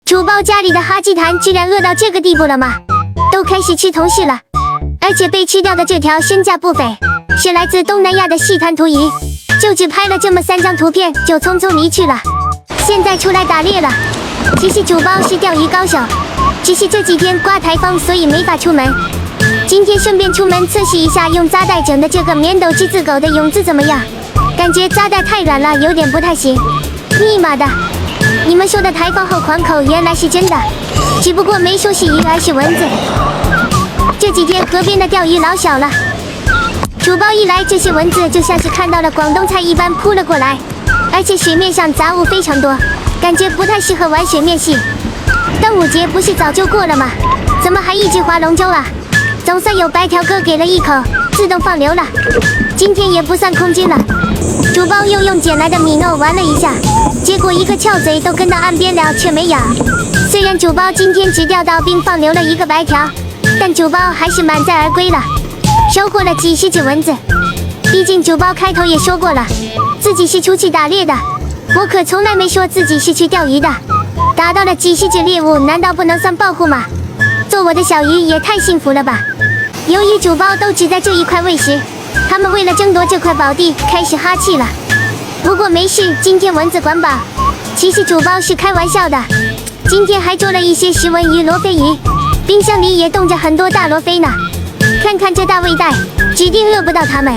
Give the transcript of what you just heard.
主包家里的哈基坛居然饿到这个地步了吗？都开始吃同事了，而且被吃掉的这条身价不菲，是来自东南亚的细团图仪，就只拍了这么3张图片就匆匆离去了。现在出来打猎了。其实主包是钓鱼高手，只是这几天刮台风，所以没法出门。今天顺便出门测试一下用扎带整的这个棉斗之字狗的蛹子怎么样？感觉扎带太软了，有点不太行。尼玛的！你们说的台风后狂口原来是真的，只不过没说是鱼，而是蚊子。这几天河边的钓鱼老少了，主包一来，这些蚊子就像是看到了广东菜一般扑了过来，而且水面上杂物非常多，感觉不太适合玩水面戏。端午节不是早就过了吗？怎么还一直划龙舟啊？总算有白条哥给了一口，自动放流了。今天也不算空军了。主包又用捡来的米诺玩了一下，结果一个翘嘴都跟到岸边了，却没咬。虽然主包今天只钓到并放流了一个白条，但主包还是满载而归了，收获了几十只蚊子。毕竟主包开头也说过了，自己是出去打猎的，我可从来没说自己是去钓鱼的。打到了几十只猎物，难道不能算报复吗？做我的小鱼也太幸福了吧！由于主包都只在这一块喂食，他们为了争夺这块宝地，开始哈气了。不过没事，今天蚊子管饱。其实主包是开玩笑的，今天还捉了一些石纹鱼、罗非鱼，冰箱里也冻着很多大罗非呢。看看这大胃袋，指定饿不到它们。